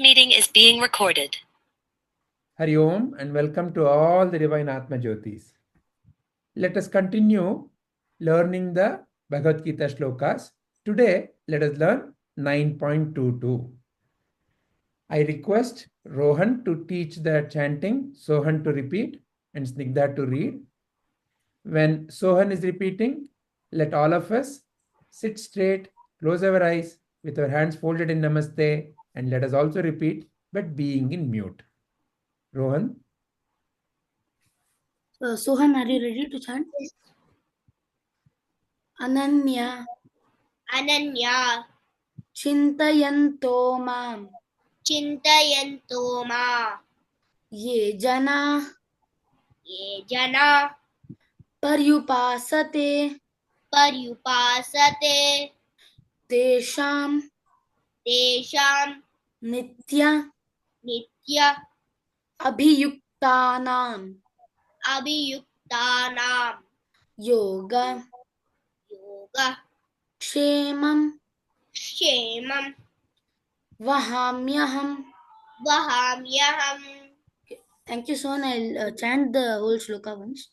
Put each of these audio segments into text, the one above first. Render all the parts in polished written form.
meeting is being recorded. Hari Om and welcome to all the divine Atmajyotis. Let us continue learning the Bhagavad Gita shlokas. Today, let us learn 9.22. I request Rohan to teach the chanting, Sohan to repeat, and Snigdha to read. When Sohan is repeating, let all of us sit straight, close our eyes with our hands folded in Namaste, and let us also repeat, but being in mute. Rohan? Sohan, are you ready to chant? Ananyāḥ chintayanto mam ye janāḥ paryupāsate teṣhāṁ nitya abhiyuktānāṁ yoga-kṣhemaṁ vahāmyaham. Thank you, Sohan. I'll chant the whole shloka once.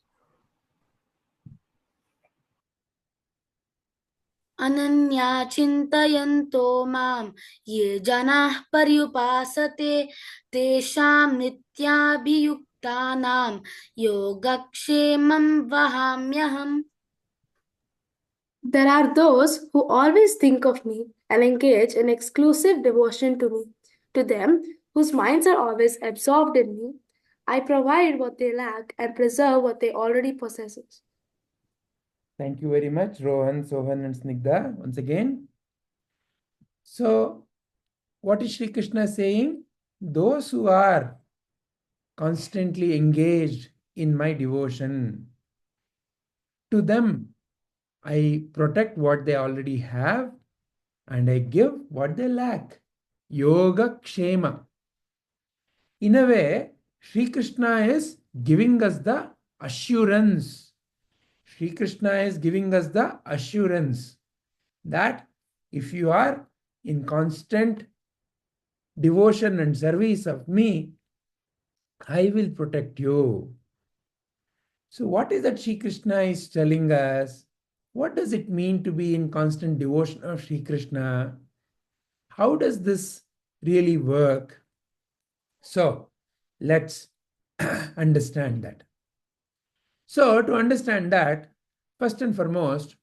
Ananyāḥ chintayanto mam ye janāḥ paryupāsate teṣhāṁ nityābhiyuktānāṁ yoga-kṣhemaṁ vahāmyaham. There are those who always think of me and engage in exclusive devotion to me. To them, whose minds are always absorbed in me, I provide what they lack and preserve what they already possess. Thank you very much, Rohan, Sohan, and Snigdha, once again. So, what is Sri Krishna saying? Those who are constantly engaged in my devotion, to them, I protect what they already have and I give what they lack. Yoga-kṣhemaṁ. In a way, Sri Krishna is giving us the assurance. Sri Krishna is giving us the assurance that if you are in constant devotion and service of me, I will protect you. So what is that Sri Krishna is telling us? What does it mean to be in constant devotion of Sri Krishna? How does this really work? So let's understand that. So to understand that, first and foremost,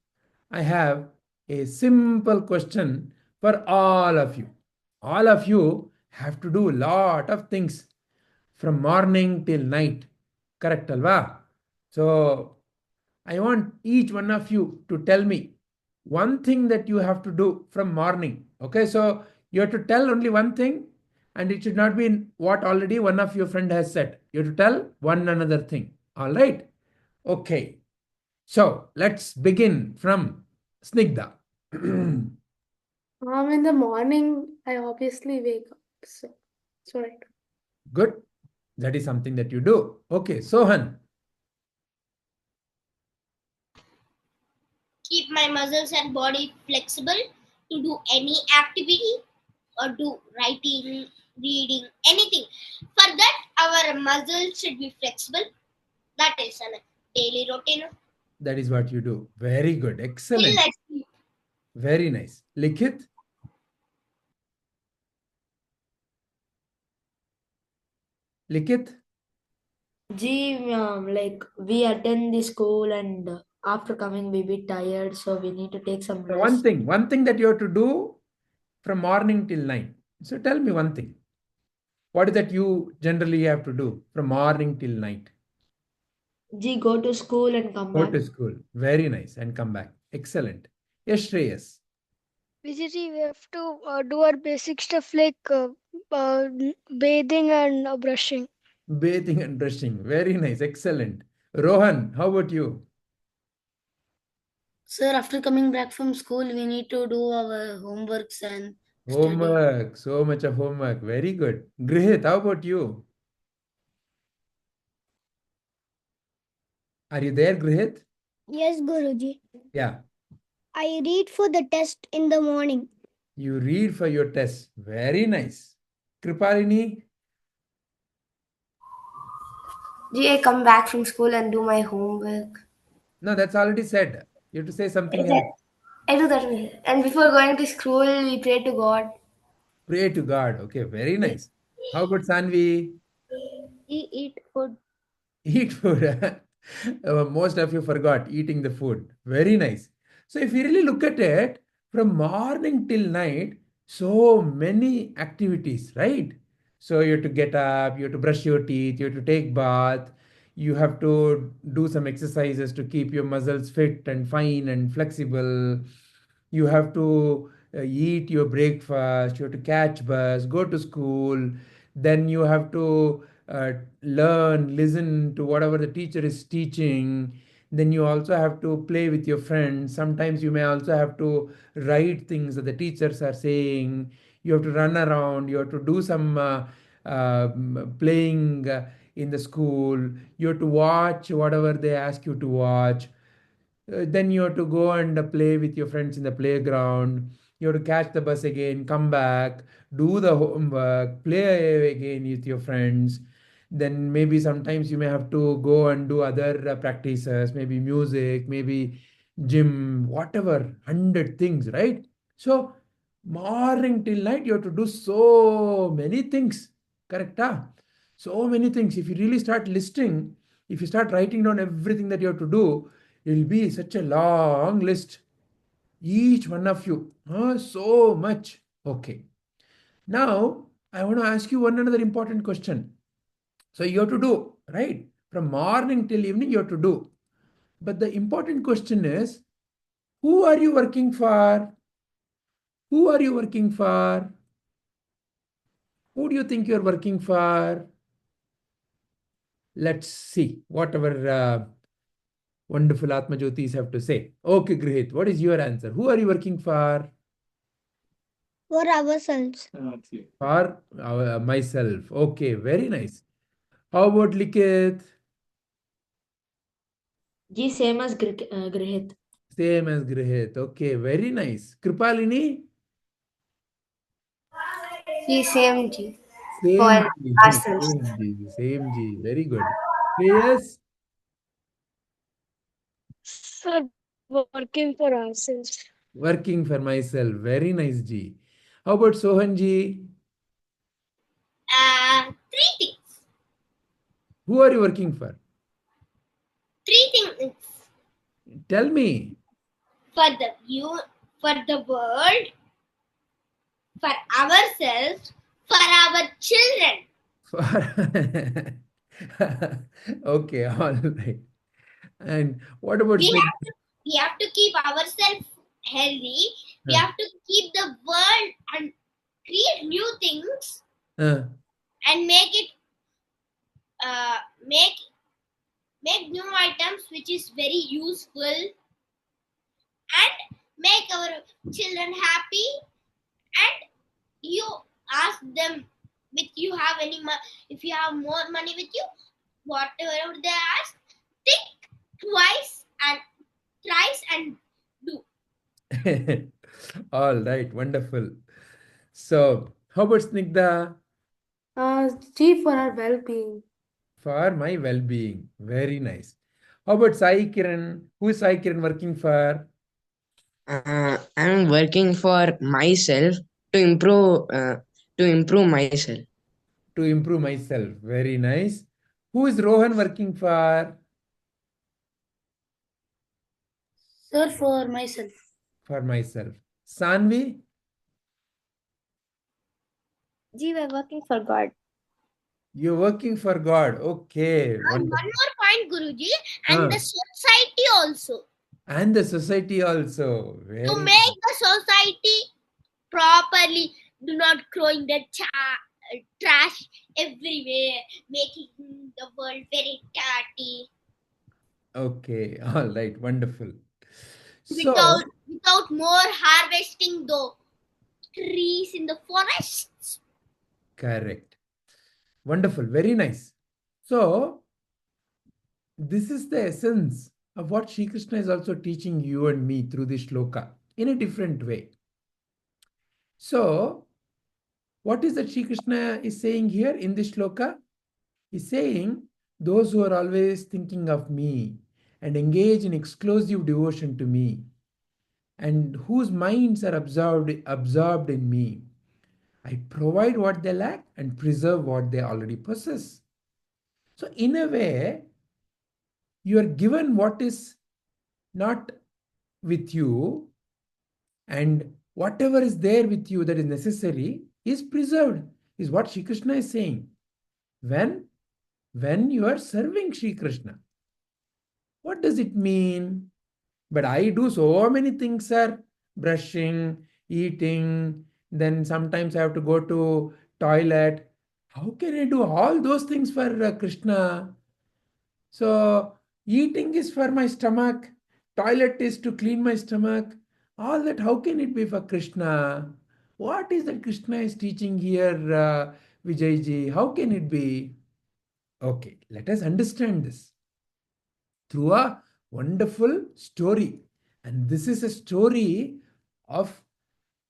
I have a simple question for all of you. All of you have to do a lot of things from morning till night. Correct, alva? So I want each one of you to tell me one thing that you have to do from morning. Okay, so you have to tell only one thing, and it should not be what already one of your friend has said. You have to tell one another thing. All right? Okay. So let's begin from Snigdha. In the morning, I obviously wake up. So, it's all right. Good. That is something that you do. Okay, Sohan. Keep my muscles and body flexible to do any activity or do writing, reading, anything. For that, our muscles should be flexible. That is a daily routine. That is what you do. Very good. Excellent. Very nice. Likhit? Likhit? Like we attend the school and after coming we be tired, so we need to take some rest. One thing that you have to do from morning till night. So tell me one thing. What is that you generally have to do from morning till night? Go to school and come back. Go to school. Very nice. And come back. Excellent. Yes, Shreyas. Basically, we have to do our basic stuff like bathing and brushing. Bathing and brushing. Very nice. Excellent. Rohan, how about you? Sir, after coming back from school, we need to do our homeworks and homework. So much of homework. Very good. Grihit, how about you? Are you there, Grihit? Yes, Guruji. Yeah. I read for the test in the morning. You read for your test. Very nice. Kripalini? Ji, I come back from school and do my homework. No, that's already said. You have to say something Is else. that- I do that. And before going to school, we pray to God. Pray to God. Okay, very nice. How about Sanvi? Eat food. Eat food. Most of you forgot eating the food. Very nice. So if you really look at it, from morning till night, so many activities, right? So you have to get up, you have to brush your teeth, you have to take bath, you have to do some exercises to keep your muscles fit and fine and flexible. You have to eat your breakfast, you have to catch bus, go to school, then you have to learn, listen to whatever the teacher is teaching. Then you also have to play with your friends. Sometimes you may also have to write things that the teachers are saying. You have to run around, you have to do some playing in the school. You have to watch whatever they ask you to watch. Then you have to go and play with your friends in the playground. You have to catch the bus again, come back, do the homework, play again with your friends. Then maybe sometimes you may have to go and do other practices, maybe music, maybe gym, whatever, 100 things, right? So morning till night you have to do so many things, correct? So many things. If you really start listing, if you start writing down everything that you have to do, it'll be such a long list. Each one of you. So much. Okay. Now, I want to ask you one another important question. So you have to do, right? From morning till evening, you have to do. But the important question is, who are you working for? Who are you working for? Who do you think you're working for? Let's see whatever wonderful Atmajyotis have to say. Okay, great. What is your answer? Who are you working for? For ourselves. For myself. Okay, very nice. How about Likit? Ji, same as Grihit. Same as Grihit. Okay, very nice. Kripalini? Ji, same Ji. Same For G. ourselves. Same G. Same G. Very good. Yes. For working for ourselves. Working for myself. Very nice G. How about Sohan Ji? Three things. Who are you working for? Three things. Tell me. For the world, for ourselves, for our children. Okay, all right. And what about We Snake? have to keep ourselves healthy. We Huh. have to keep the world and create new things and make new items which is very useful and make our children happy. And you ask them if you have if you have more money with you, whatever they ask, think twice and thrice and do. All right, wonderful. So, how about Snigdha? G, for our well-being. For my well-being. Very nice. How about Sai Kiran? Who is Sai Kiran working for? I'm working for myself to improve myself. To improve myself. Very nice. Who is Rohan working for? Sir, for myself. For myself. Sanvi? Ji, we're working for God. You're working for God. Okay. One Wonderful. more point, Guruji, and the society also. And the society also. To Very make the society properly, do not throwing the trash everywhere, making the world very dirty. Okay. All right. Wonderful. So, Without more harvesting the trees in the forests. correct. Wonderful. Very nice. So, this is the essence of what Sri Krishna is also teaching you and me through this shloka in a different way. So, What is that Sri Krishna is saying here in this shloka? He's saying, those who are always thinking of me and engage in exclusive devotion to me, and whose minds are absorbed in me, I provide what they lack and preserve what they already possess. So in a way, you are given what is not with you, and whatever is there with you that is necessary is preserved, is what Sri Krishna is saying. When you are serving Sri Krishna. What does it mean? But I do so many things, sir. Brushing, eating, then sometimes I have to go to toilet. How can I do all those things for Krishna? So eating is for my stomach, toilet is to clean my stomach. All that, how can it be for Krishna? What is that Krishna is teaching here, Vijayji? How can it be? Okay, let us understand this through a wonderful story. And this is a story of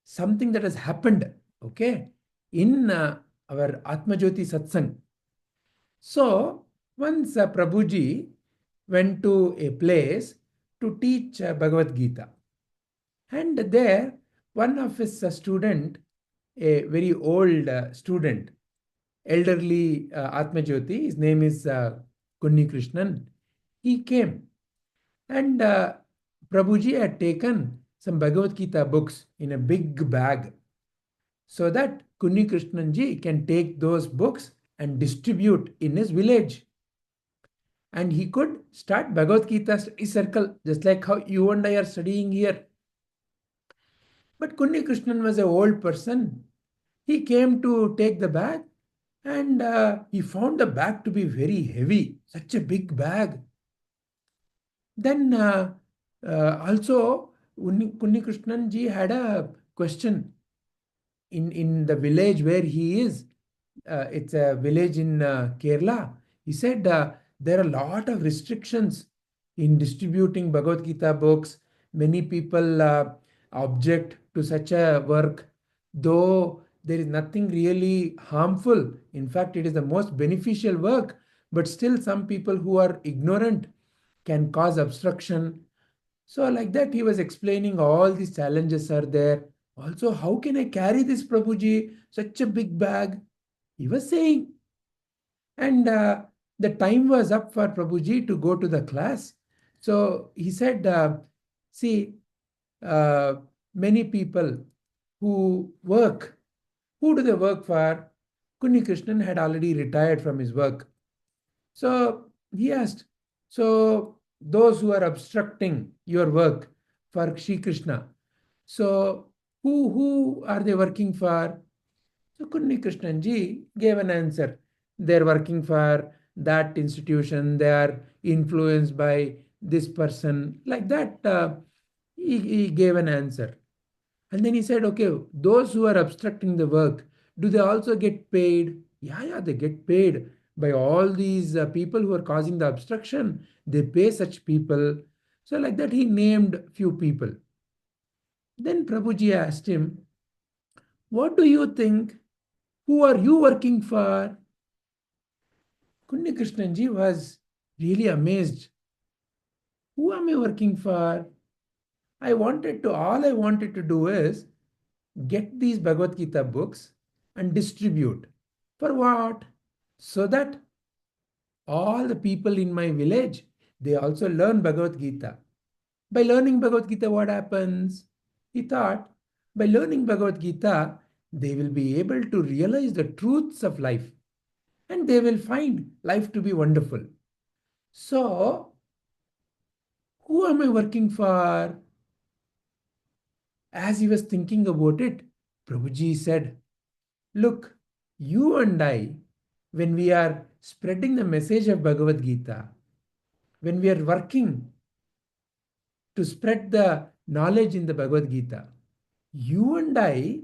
something that has happened, okay, in our Atmajyoti satsang. So, once Prabhuji went to a place to teach Bhagavad Gita. And there, one of his student, a very old student, elderly Atmajyoti, his name is Krishnan, he came. And Prabhuji had taken some Bhagavad Gita books in a big bag so that Krishnanji can take those books and distribute in his village. And he could start Bhagavad Gita study circle, just like how you and I are studying here. But Krishnan was an old person. He came to take the bag, and he found the bag to be very heavy, such a big bag. Then also Krishnan ji had a question in the village where he is. It's a village in Kerala. He said there are a lot of restrictions in distributing Bhagavad Gita books. Many people object to such a work, though there is nothing really harmful. In fact, it is the most beneficial work, but still some people who are ignorant can cause obstruction. So like that, he was explaining all these challenges are there. Also, how can I carry this, Prabhuji, such a big bag? He was saying. And the time was up for Prabhuji to go to the class. So he said, see, many people who work, who do they work for? Krishnan had already retired from his work. So he asked, so those who are obstructing your work for Sri Krishna, so who are they working for? So Krishnan ji gave an answer. They're working for that institution. They are influenced by this person. Like that, he gave an answer. And then he said, okay, those who are obstructing the work, do they also get paid? Yeah, they get paid by all these people who are causing the obstruction. They pay such people. So like that, he named few people. Then Prabhuji asked him, what do you think? Who are you working for? Krishnanji was really amazed. Who am I working for? All I wanted to do is get these Bhagavad Gita books and distribute. For what? So that all the people in my village, they also learn Bhagavad Gita. By learning Bhagavad Gita, what happens? He thought, by learning Bhagavad Gita, they will be able to realize the truths of life and they will find life to be wonderful. So, who am I working for? As he was thinking about it, Prabhuji said, look, you and I, when we are spreading the message of Bhagavad Gita, when we are working to spread the knowledge in the Bhagavad Gita, you and I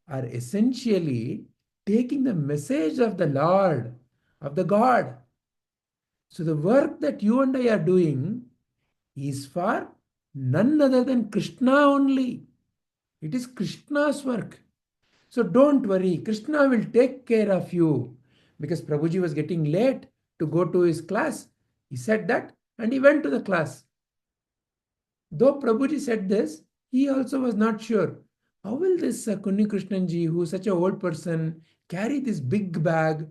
are essentially taking the message of the Lord, of the God. So the work that you and I are doing is for none other than Krishna only. It is Krishna's work. So don't worry, Krishna will take care of you. Because Prabhuji was getting late to go to his class. He said that and he went to the class. Though Prabhuji said this, he also was not sure. How will this Kunni Krishnanji, who is such an old person, carry this big bag?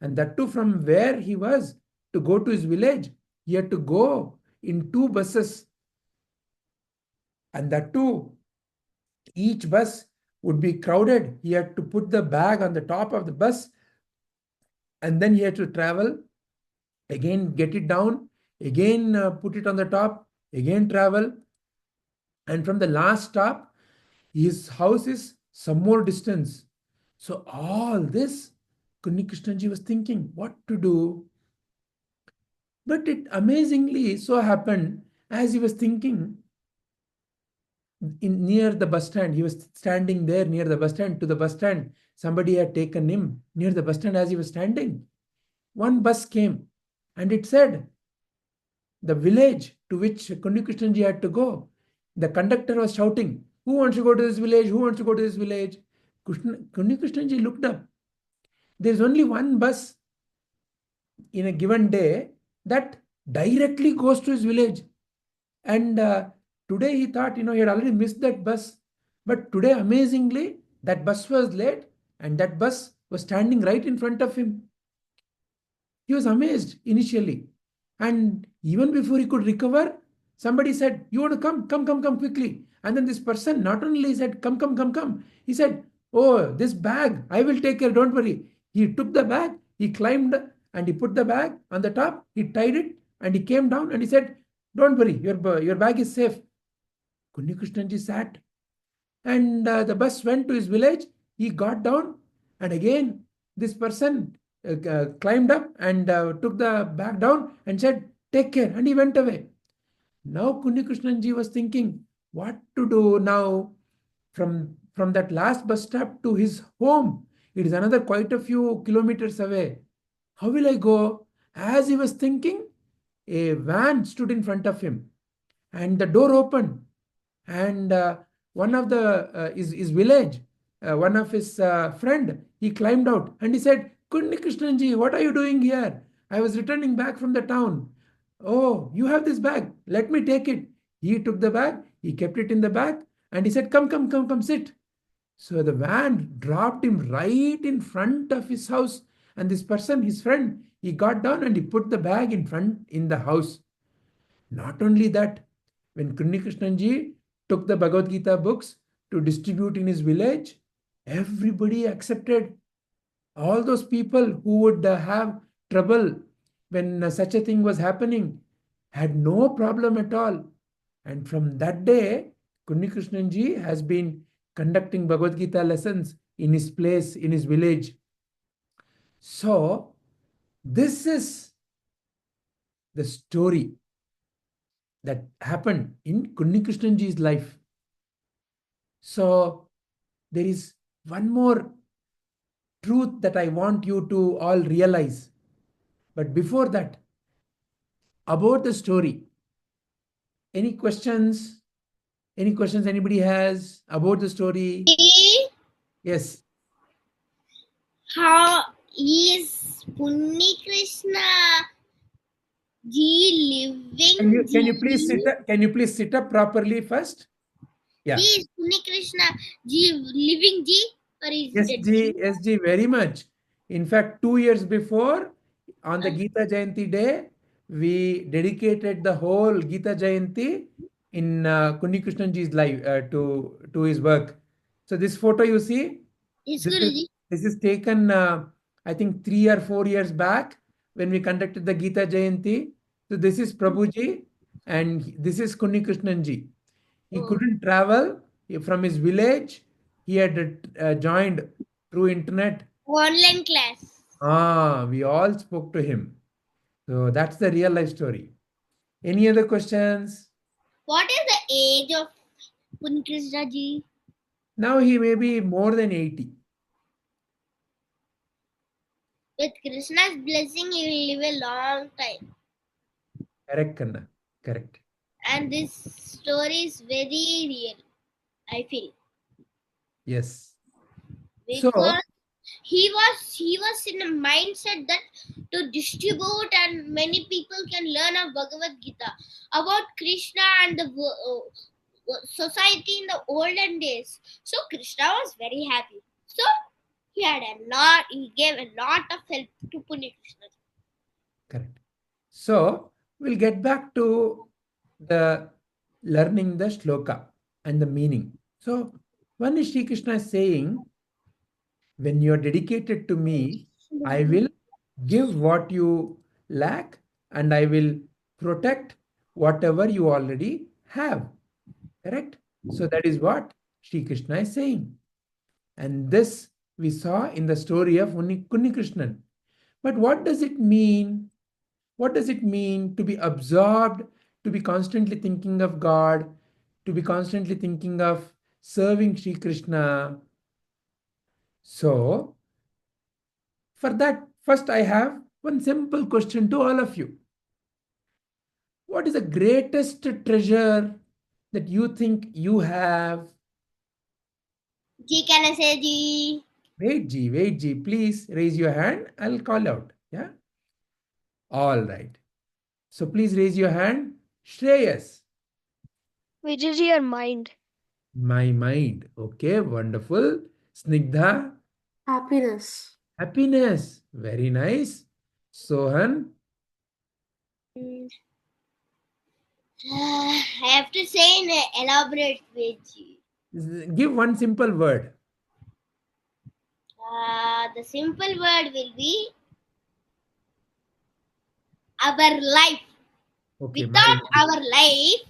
And that too from where he was to go to his village. He had to go in 2 buses. And that too, each bus would be crowded. He had to put the bag on the top of the bus. And then he had to travel, again get it down, again put it on the top, again travel. And from the last stop, his house is some more distance. So all this, Kunni Krishnanji was thinking what to do. But it amazingly so happened, as he was thinking, near the bus stand, he was standing there near the bus stand, to the bus stand. Somebody had taken him near the bus stand as he was standing. One bus came and it said, the village to which Kunni Krishnanji had to go. The conductor was shouting, who wants to go to this village? Who wants to go to this village? Kunni Krishnanji looked up. There's only one bus in a given day that directly goes to his village. And today he thought, he had already missed that bus. But today, amazingly, that bus was late and that bus was standing right in front of him. He was amazed initially. And even before he could recover, somebody said, you want to come quickly. And then this person not only said, come. He said, oh, this bag, I will take care, don't worry. He took the bag, he climbed and he put the bag on the top, he tied it and he came down and he said, don't worry, your bag is safe. Kunni Krishnanji sat and the bus went to his village. He got down and again this person climbed up and took the bag down and said, take care, and he went away. Now Kunni Krishnanji was thinking what to do now. From that last bus stop to his home, it is another quite a few kilometers away. How will I go? As he was thinking, a van stood in front of him and the door opened and one of his village, one of his friend, he climbed out and he said, Kunni Krishnanji, what are you doing here? I was returning back from the town. Oh, you have this bag. Let me take it. He took the bag. He kept it in the bag and he said, come, sit. So the van dropped him right in front of his house. And this person, his friend, he got down and he put the bag in the house. Not only that, when Kunni Krishnanji took the Bhagavad Gita books to distribute in his village, everybody accepted. All those people who would have trouble when such a thing was happening had no problem at all. And from that day, Kunni Krishnanji has been conducting Bhagavad Gita lessons in his place, in his village. So, this is the story that happened in Kunni Krishnanji's life. So, there is one more truth that I want you to all realize. But before that, about the story, any questions? Any questions anybody has about the story? Yes. How is Punni Krishna Ji living? Can you please sit up? Can you please sit up properly first? Yeah. Is Punni Krishna Ji living Ji or is Yes, dead? Ji, yes, Ji, very much. In fact, 2 years before, on the Gita Jayanti day, we dedicated the whole Gita Jayanti in Kunni Krishnanji's life to his work. So this photo you see, Yes, this Guruji. is taken, I think 3 or 4 years back when we conducted the Gita Jayanti. So this is Prabhuji and this is Kunni Krishnanji. He couldn't travel from his village. He had joined through internet. Online class. We all spoke to him. So that's the real life story. Any other questions? What is the age of Punni Krishna Ji? Now he may be more than 80. With Krishna's blessing, he will live a long time. Correct, Kanna. Correct. And this story is very real, I feel. Yes. So, because he was in a mindset that to distribute and many people can learn of Bhagavad Gita about Krishna and the society in the olden days. So Krishna was very happy. So he gave a lot of help to Punya Krishna. correct. So, we'll get back to the learning the shloka and the meaning. So, one is Sri Krishna saying, when you are dedicated to me, I will give what you lack and I will protect whatever you already have. Correct? So that is what Sri Krishna is saying. And this we saw in the story of Kunni Krishnan. But what does it mean? What does it mean to be absorbed, to be constantly thinking of God, to be constantly thinking of serving Sri Krishna? So, for that, first I have one simple question to all of you. What is the greatest treasure that you think you have? Ji, can I say Ji? Wait, G, please raise your hand. I'll call out. Yeah. All right. So please raise your hand. Shreyas. Which is your mind? My mind. Okay, wonderful. Snigdha. Happiness. Happiness. Very nice. Sohan. I have to say in an elaborate way, Ji. Give one simple word. The simple word will be our life. Okay. Without our life,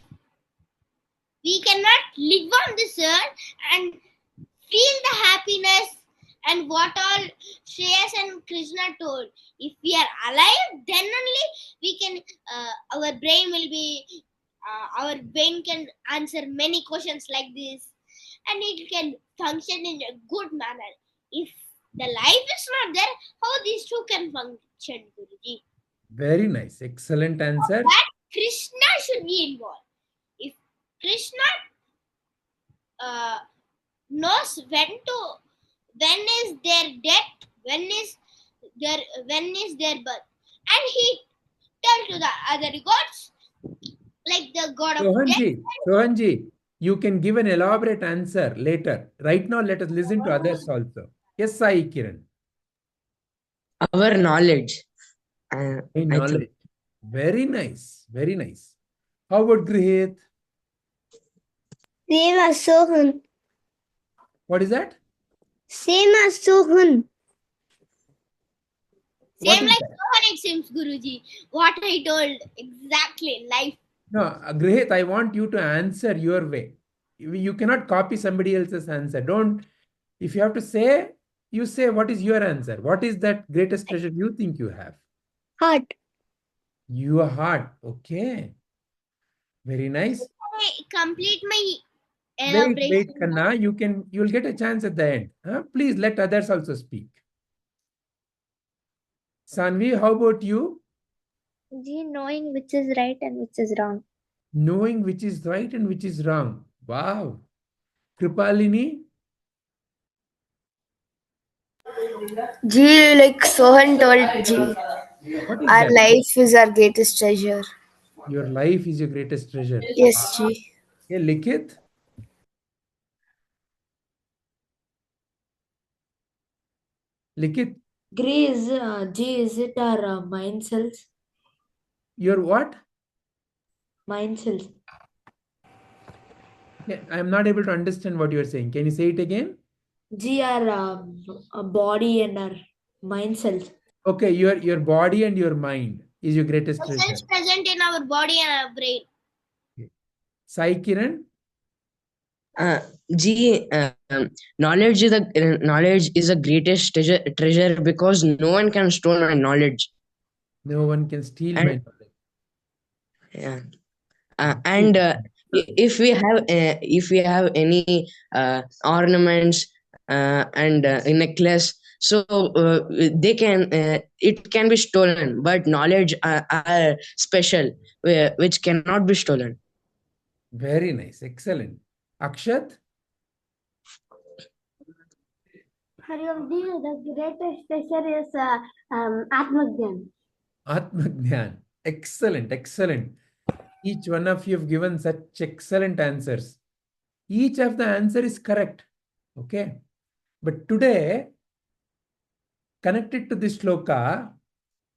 we cannot live on this earth and feel the happiness and what all Shreyas and Krishna told. If we are alive, then only we can, our brain can answer many questions like this and it can function in a good manner. If the life is not there, how these two can function, Guruji? Very nice. Excellent answer. That Krishna should be involved. If Krishna knows when is their death, when is their birth, and he tell to the other gods, like the god of death. Sohanji, you can give an elaborate answer later. Right now, let us listen to others also. Yes, Sai Kiran. Our knowledge. My I think. knowledge. Very nice. Very nice. How about Grihit? Same as Sohan. What is that? Same as Sohan. What Same is like that? Sohan, it seems, Guruji. What I told exactly, life. No, Grihit, I want you to answer your way. You cannot copy somebody else's answer. Don't, if you have to say, you say what is your answer. What is that greatest treasure you think you have? Heart. Your heart. Okay. Very nice. I complete my Wait, elaboration. Kanna, you'll get a chance at the end. Huh? Please let others also speak. Sanvi, how about you? Knowing which is right and which is wrong. Knowing which is right and which is wrong. Wow. Kripalini? Ji, like Sohan told Ji, What is our that? life is our greatest treasure. Your life is your greatest treasure. Yes, Ji. Okay, Likith? Likith, G is it our mind cells? your what? Mind cells. Yeah, I am not able to understand what you are saying. Can you say it again? G are a body and our mind cells. Okay, your body and your mind is your greatest The treasure. cells present in our body and our brain. Sai Kiran? Knowledge is the greatest treasure because no one can store my knowledge. No one can steal And- my knowledge. Yeah. And if we have any ornaments and a necklace, so they can it can be stolen, but knowledge are special, which cannot be stolen. Very nice. Excellent. Akshat? Paryupāsate, the greatest treasure is Atmajyoti. Atmajyoti. Excellent, excellent. Each one of you have given such excellent answers. Each of the answer is correct. Okay. But today, connected to this shloka,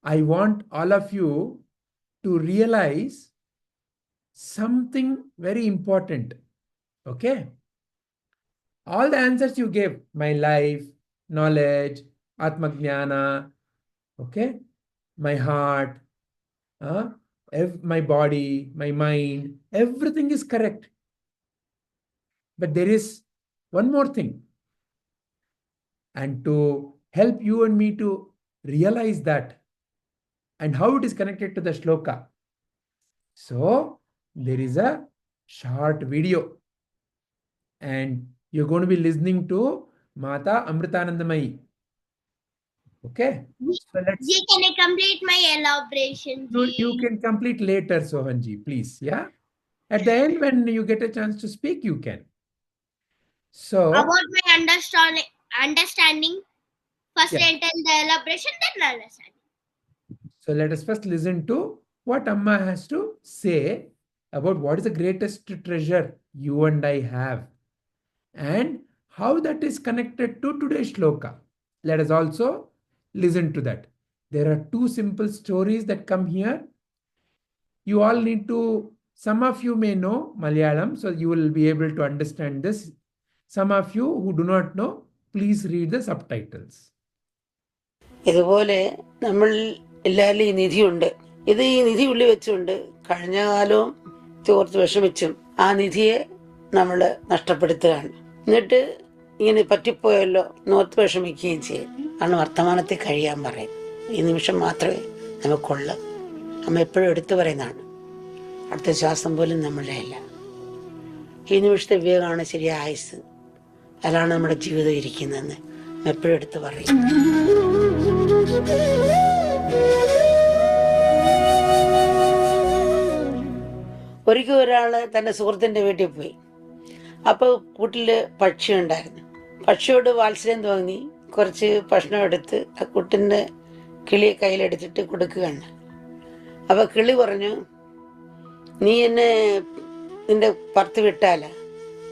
I want all of you to realize something very important. Okay. All the answers you gave, my life, knowledge, Atmajnana, okay, my heart, my body, my mind, everything is correct. But there is one more thing. And to help you and me to realize that and how it is connected to the shloka. So there is a short video. And you're going to be listening to Mata Amritanandamayi. Okay. So let's. Can I complete my elaboration? You can complete later, Sohanji, please. Yeah. At the end, when you get a chance to speak, you can. So About my understanding. First Yeah. I tell the elaboration, then understanding. So let us first listen to what Amma has to say about what is the greatest treasure you and I have and how that is connected to today's shloka. Let us also listen to that. There are two simple stories that come here. You all need to, some of you may know Malayalam, so you will be able to understand this. Some of you who do not know, please read the subtitles. ഇതുപോലെ നമ്മൾ എല്ലാവരിലും ഈ നിധിയുണ്ട്. ഇത് ഈ നിധി ഉള്ളിൽ വെച്ചുകൊണ്ട് കഴിഞ്ഞ കാലവും ചോർത്ത് വിഷമിച്ചും ആ നിധിയെ നമ്മൾ നഷ്ടപ്പെടുത്തുകയാണ്. എന്നിട്ട് ഇങ്ങനെ പറ്റിപ്പോയല്ലോ നോർത്ത് വിഷമിക്കുകയും ചെയ്യും. കാരണം വർത്തമാനത്തിൽ കഴിയാൻ പറയും. ഈ നിമിഷം മാത്രമേ നമുക്കുള്ളൂ. അമ്മ എപ്പോഴും എടുത്തു പറയുന്നതാണ്, അടുത്ത ശ്വാസം പോലും നമ്മളുടെ അല്ല. ഈ നിമിഷത്തെ വിവേകമാണ് ശരിയായ ആയുസ്. അതിലാണ് നമ്മുടെ ജീവിതം ഇരിക്കുന്നതെന്ന് എപ്പോഴും എടുത്തു പറയും. ഒരിക്കൽ ഒരാള് തന്റെ സുഹൃത്തിന്റെ വീട്ടിൽ പോയി. അപ്പൊ കൂട്ടില് പക്ഷി ഉണ്ടായിരുന്നു. പക്ഷിയോട് വാത്സല്യം തോന്നി കുറച്ച് ഭക്ഷണം എടുത്ത് ആ കുട്ടിന്റെ കിളിയെ കയ്യിലെടുത്തിട്ട് കൊടുക്കുകയാണ്. അപ്പൊ കിളി പറഞ്ഞു, നീ എന്നെ നിന്റെ പുറത്ത് വിട്ടാല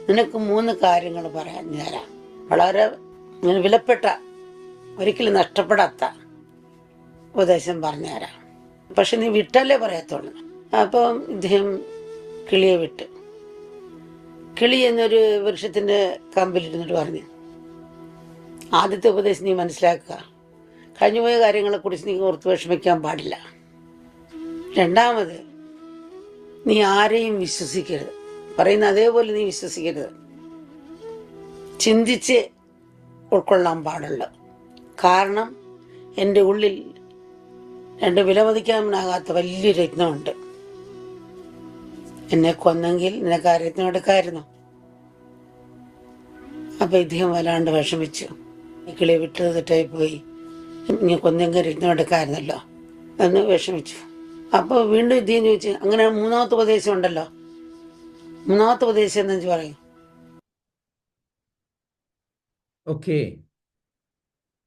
നിനക്ക് 3 കാര്യങ്ങൾ പറയാൻ തരാം. വളരെ വിലപ്പെട്ട, ഒരിക്കലും നഷ്ടപ്പെടാത്ത ഉപദേശം പറഞ്ഞു തരാം. പക്ഷെ നീ വിട്ടല്ലേ പറയത്തുള്ളൂ. അപ്പം ഇദ്ദേഹം കിളിയെ വിട്ട്. കിളി എന്നൊരു വൃക്ഷത്തിന്റെ കമ്പിലിരുന്നിട്ട് പറഞ്ഞു, ആദ്യത്തെ ഉപദേശം നീ മനസ്സിലാക്കുക, കഴിഞ്ഞുപോയ കാര്യങ്ങളെ കുറിച്ച് നീ ഓർത്ത് വിഷമിക്കാൻ പാടില്ല. രണ്ടാമത്, നീ ആരെയും വിശ്വസിക്കരുത്, പറയുന്ന അതേപോലെ നീ വിശ്വസിക്കരുത്, ചിന്തിച്ച് ഉൾക്കൊള്ളാൻ പാടുള്ളൂ. കാരണം എൻ്റെ ഉള്ളിൽ 2 വിലമതിക്കാനാകാത്ത വലിയൊരു രത്നമുണ്ട്. എന്നെ കൊന്നെങ്കിൽ നിനക്ക് ആ രത്നം എടുക്കായിരുന്നു. അപ്പൊ ഇദ്ദേഹം വല്ലാണ്ട് വിഷമിച്ചു. കിളിയെ വിട്ടത് തെറ്റായി പോയി, ഇനി കൊന്നെങ്കിൽ രത്നം എടുക്കായിരുന്നല്ലോ എന്ന് വിഷമിച്ചു. അപ്പൊ വീണ്ടും ഇദ്ദേഹം ചോദിച്ചു, അങ്ങനെ 3ാമത്തെ ഉപദേശം ഉണ്ടല്ലോ, 3ാമത്തെ ഉപദേശം എന്ന് പറയും. Okay.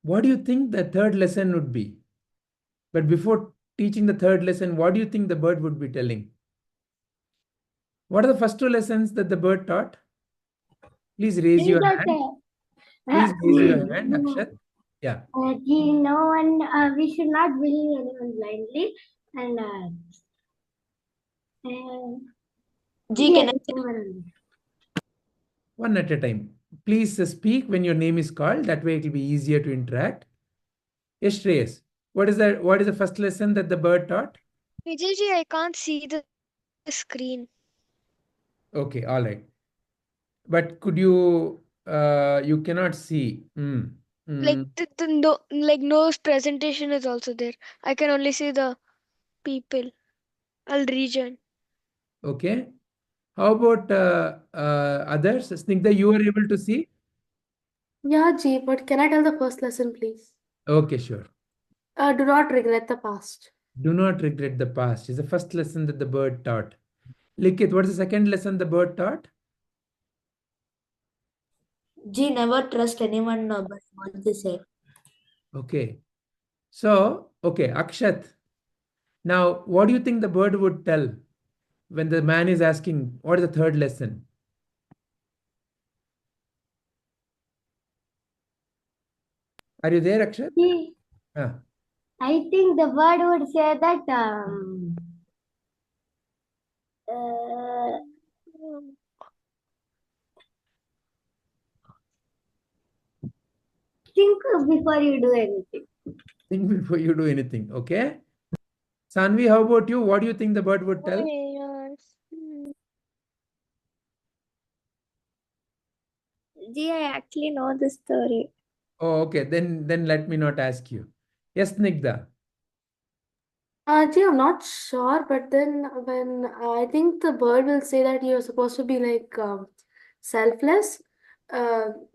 What do you think the third lesson would be? But before teaching the third lesson, what do you think the bird would be telling? What are the first 2 lessons that the bird taught? Please raise your hand. Please raise your hand, Akshat. Yeah. No one, we should not believe anyone blindly, and One at a time. Please speak when your name is called. That way it will be easier to interact. Yes, Shreyas. What is the first lesson that the bird taught? Vijayji, I can't see the screen. Okay, all right. But could you, you cannot see. Like no presentation is also there. I can only see the people. I'll rejoin. Okay. How about others? Snigdha, you are able to see? Yeah, Ji, but can I tell the first lesson, please? Okay, sure. Do not regret the past. Do not regret the past is the first lesson that the bird taught. Likit, what is the second lesson the bird taught? Ji, never trust anyone by what they say. Okay. So, okay, Akshat. Now, what do you think the bird would tell when the man is asking, what is the third lesson? Are you there, Akshat? See, Ah. I think the word would say that think before you do anything. Think before you do anything, okay? Sanvi, how about you? What do you think the bird would tell? Gee, I actually know this story. Oh, okay. Then let me not ask you. Yes, Snigdha. Gee, I'm not sure, but then when I think the bird will say that you're supposed to be like selfless,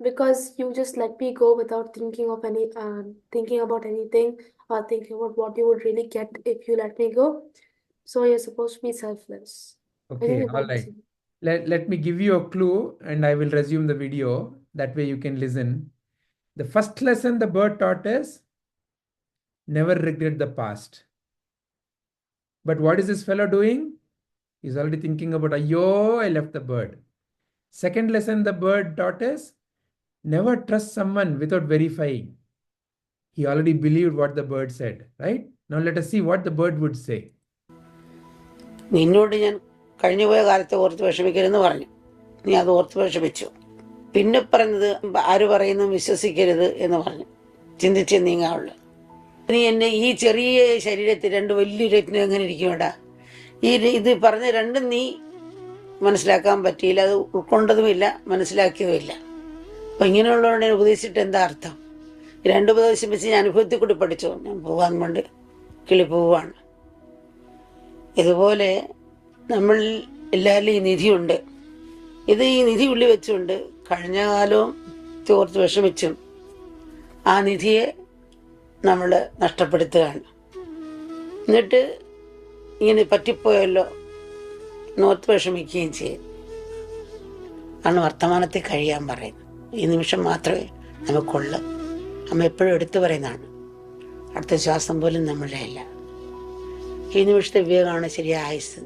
because you just let me go without thinking about anything or thinking about what you would really get if you let me go. So you're supposed to be selfless. I think Okay, the all bird will right. say. Let me give you a clue and I will resume the video. That way you can listen. The first lesson the bird taught is never regret the past. But what is this fellow doing? He's already thinking about, yo, I left the bird. Second lesson the bird taught is never trust someone without verifying. He already believed what the bird said, right? Now let us see what the bird would say. നിന്നോട് ഞാൻ കഴിഞ്ഞുപോയ കാലത്തെ ഓർത്ത് വിഷമിക്കരുതെന്ന് പറഞ്ഞു. നീ അത് ഓർത്ത് വിഷമിച്ചു. പിന്നെ പറഞ്ഞത് ആര് പറയുന്നു വിശ്വസിക്കരുത് എന്ന് പറഞ്ഞു. ചിന്തിച്ച് നീങ്ങാവുള്ളൂ. നീ എന്നെ ഈ ചെറിയ ശരീരത്തിൽ രണ്ട് വലിയൊരു രത്നം എങ്ങനെ ഇരിക്കുമെടാ? ഇത് പറഞ്ഞ രണ്ടും നീ മനസ്സിലാക്കാൻ പറ്റിയില്ല, അത് ഉൾക്കൊണ്ടതുമില്ല, മനസ്സിലാക്കിയതുമില്ല. അപ്പം ഇങ്ങനെയുള്ളവരെ ഉപദേശിച്ചിട്ട് എന്താ അർത്ഥം? രണ്ട് ഉപദേശം വെച്ച് ഞാൻ അനുഭവത്തിൽ കൂടി പഠിച്ചു. ഞാൻ പോവാൻ കൊണ്ട് കിളി പോവാണ്. ഇതുപോലെ നമ്മൾ എല്ലാവരിലും ഈ നിധിയുണ്ട്. ഈ നിധി ഉള്ളിൽ വെച്ചുകൊണ്ട് കഴിഞ്ഞ കാലവും ചോർത്ത് വിഷമിച്ചും ആ നിധിയെ നമ്മൾ നഷ്ടപ്പെടുത്തുകയാണ്. എന്നിട്ട് ഇങ്ങനെ പറ്റിപ്പോയല്ലോ നോർത്ത് വിഷമിക്കുകയും ചെയ്യും. ആണ് വർത്തമാനത്തിൽ കഴിയാൻ പറയുന്നത്. ഈ നിമിഷം മാത്രമേ നമുക്കുള്ളൂ. അമ്മ എപ്പോഴും എടുത്തു പറയുന്നതാണ്, അടുത്ത ശ്വാസം പോലും നമ്മളുടെ അല്ല. ഈ നിമിഷത്തെ വിവേകമാണ് ശരിയായ ആയുസ്.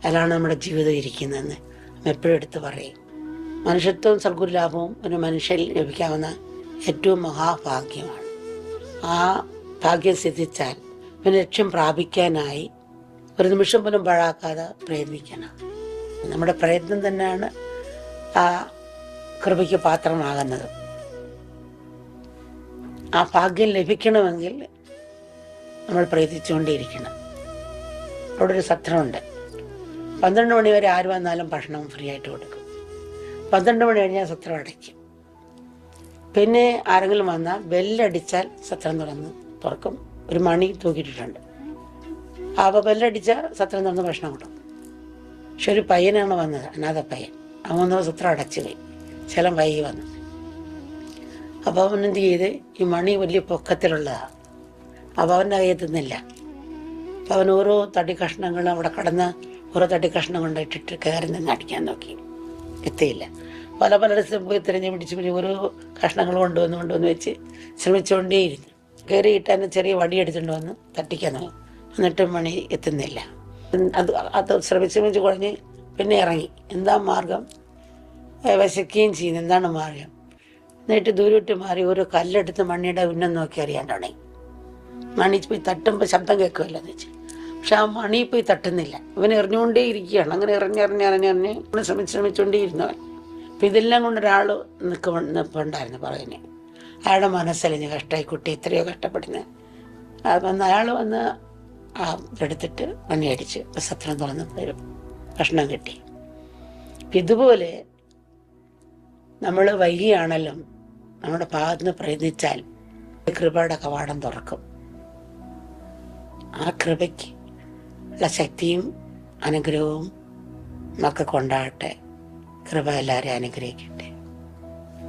അതിലാണ് നമ്മുടെ ജീവിതം ഇരിക്കുന്നതെന്ന് അമ്മ എപ്പോഴും എടുത്തു പറയും. മനുഷ്യത്വവും സദ്ഗുരുലാഭവും ഒരു മനുഷ്യരിൽ ലഭിക്കാവുന്ന ഏറ്റവും മഹാഭാഗ്യമാണ്. ആ ഭാഗ്യം സിദ്ധിച്ചാൽ പിന്നെ ലക്ഷ്യം പ്രാപിക്കാനായി ഒരു നിമിഷം പോലും പാഴാക്കാതെ പ്രയത്നിക്കണം. നമ്മുടെ പ്രയത്നം തന്നെയാണ് ആ കൃപയ്ക്ക് പാത്രമാകുന്നത്. ആ ഭാഗ്യം ലഭിക്കണമെങ്കിൽ നമ്മൾ പ്രയത്നിച്ചുകൊണ്ടേയിരിക്കണം. അവിടെ ഒരു സത്രമുണ്ട്. 12 മണി വരെ ആര് വന്നാലും ഭക്ഷണം ഫ്രീ ആയിട്ട് കൊടുക്കും. 12 മണി കഴിഞ്ഞാൽ സത്രം അടയ്ക്കും. പിന്നെ ആരെങ്കിലും വന്നാൽ ബെല്ലടിച്ചാൽ സത്രം തുറക്കും. ഒരു മണി തൂക്കിയിട്ടിട്ടുണ്ട്. അപ്പോൾ ബെല്ലടിച്ചാൽ സത്രം തുറന്ന് ഭക്ഷണം കൊടുക്കും. പക്ഷെ ഒരു പയ്യനാണ് വന്നത്, അനാഥ പയ്യൻ. അവൻ സത്രം അടച്ചു പോയി, ചിലം വൈകി വന്നു. അപ്പോൾ അവൻ എന്ത് ചെയ്ത്, ഈ മണി വലിയ പൊക്കത്തിലുള്ളതാണ്. അപ്പോൾ അവൻ്റെ കയ്യെത്തുന്നില്ല. അപ്പോൾ അവൻ ഓരോ തടി കഷ്ണങ്ങളും അവിടെ കടന്ന് ഓരോ തടി കഷ്ണം കൊണ്ടിട്ടിട്ട് കയറി നിന്ന് അടിക്കാൻ നോക്കി, എത്തിയില്ല. പലയിടത്തും പോയി തിരഞ്ഞു പിടിച്ച് പിന്നെ ഓരോ കഷ്ണങ്ങൾ കൊണ്ടുവന്ന് വെച്ച് ശ്രമിച്ചുകൊണ്ടേയിരുന്നു. കയറി കിട്ടാൻ ചെറിയ വടി എടുത്തുകൊണ്ട് വന്ന് തട്ടിക്കാൻ നോക്കി. എന്നിട്ടും മണി എത്തുന്നില്ല. അത് ശ്രമിച്ച് കുഴഞ്ഞ് പിന്നെ ഇറങ്ങി. എന്താ മാർഗം? വിശക്കുകയും ചെയ്യുന്നു. എന്താണ് മാർഗം? എന്നിട്ട് ദൂരോട്ട് മാറി ഓരോ കല്ലെടുത്ത് മണിയുടെ ഉന്നം നോക്കി അറിയാൻ തുടങ്ങി. മണി പോയി തട്ടുമ്പോൾ ശബ്ദം കേൾക്കുമല്ലോ എന്ന് വെച്ച്. പക്ഷെ ആ മണി പോയി തട്ടുന്നില്ല. ഇവൻ എറിഞ്ഞുകൊണ്ടേ ഇരിക്കുകയാണ്. അങ്ങനെ എറിഞ്ഞ് ശ്രമിച്ചുകൊണ്ടേ ഇരുന്നവൻ. അപ്പം ഇതെല്ലാം കൊണ്ട് ഒരാൾ നിൽപ്പുണ്ടായിരുന്നു പറയുന്നത്. അയാളുടെ മനസ്സലിഞ്ഞ് കഷ്ടമായി, കുട്ടി എത്രയോ കഷ്ടപ്പെടുന്നത്. അയാൾ വന്ന് എടുത്തിട്ട് മണി അടിച്ച് സത്രം തുറന്ന് ഭക്ഷണം കിട്ടി. ഇതുപോലെ നമ്മൾ വൈകിയാണല്ലോ നമ്മുടെ ഭാഗത്തുനിന്ന് പ്രയത്നിച്ചാൽ കൃപയുടെ കവാടം തുറക്കും. ആ കൃപയ്ക്ക് ഉള്ള ശക്തിയും അനുഗ്രഹവും മക്കൾക്ക് ഉണ്ടാകട്ടെ. കൃപ എല്ലാവരെയും അനുഗ്രഹിക്കട്ടെ.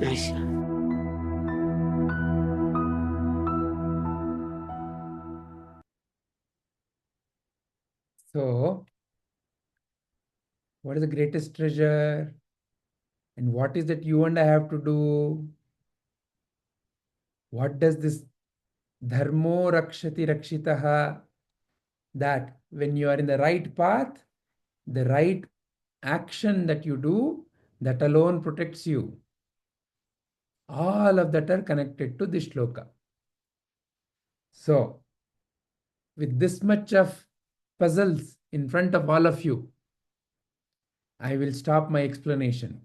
നമസ്കാരം. So, what is the greatest treasure? And what is that you and I have to do? What does this dharmo rakshati rakshitaha, that when you are in the right path, the right action that you do, that alone protects you. All of that are connected to this shloka. So, with this much of puzzles in front of all of you, I will stop my explanation.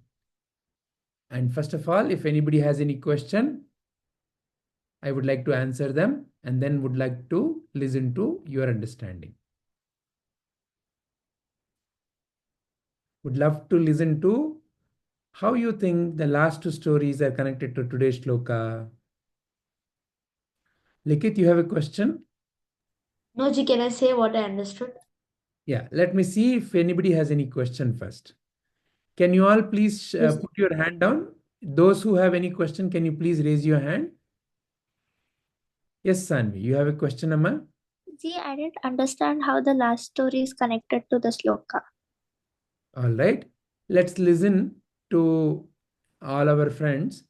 And first of all, if anybody has any question, I would like to answer them and then would like to listen to your understanding. Would love to listen to how you think the last two stories are connected to today's shloka. Likit, you have a question? No, Ji, can I say what I understood? Yeah, let me see if anybody has any question first. Can you all please Yes. put your hand down? Those who have any question, can you please raise your hand? Yes, Sanvi, you have a question, Amma? Ji, I didn't understand how the last story is connected to the sloka. All right. Let's listen to all our friends.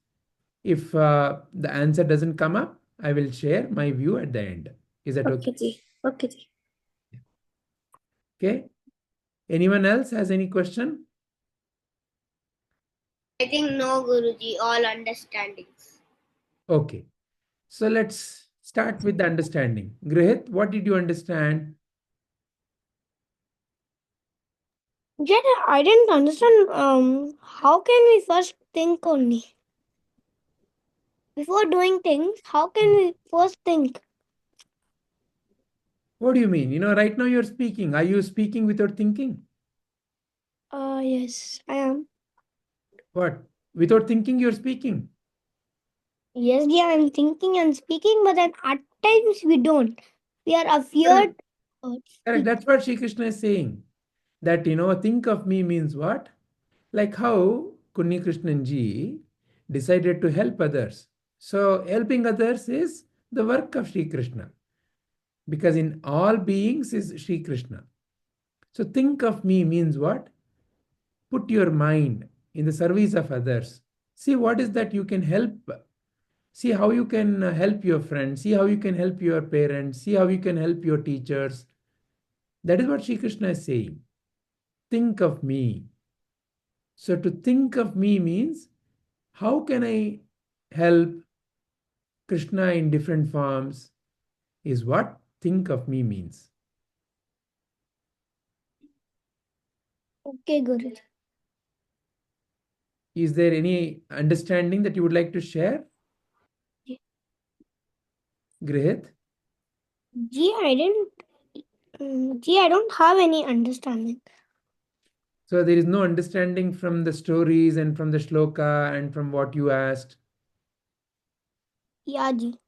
If the answer doesn't come up, I will share my view at the end. Is that okay? Okay, Ji. Okay, Ji. Okay. Anyone else has any question? I think no, Guruji, all understandings. Okay. So let's start with the understanding. Grihit, what did you understand? Yet I didn't understand how can we first think only? Before doing things, how can we first think? What do you mean? You know, right now you're speaking. Are you speaking without thinking? Yes, I am. What? Without thinking, you're speaking. Yes, yeah, I'm thinking and speaking, but then at times we don't. We are afraid. Correct. That's what Sri Krishna is saying. That, you know, think of me means what? Like how Kunni Krishnan ji decided to help others. So helping others is the work of Sri Krishna. Because in all beings is Sri Krishna. So think of me means what? Put your mind in the service of others. See what is that you can help. See how you can help your friends. See how you can help your parents. See how you can help your teachers. That is what Sri Krishna is saying. Think of me. So to think of me means how can I help Krishna in different forms is what think of me means. Okay, Guru. Is there any understanding that you would like to share? Yeah. Grihit? I don't have any understanding. So there is no understanding from the stories and from the shloka and from what you asked. Yeah, Ji.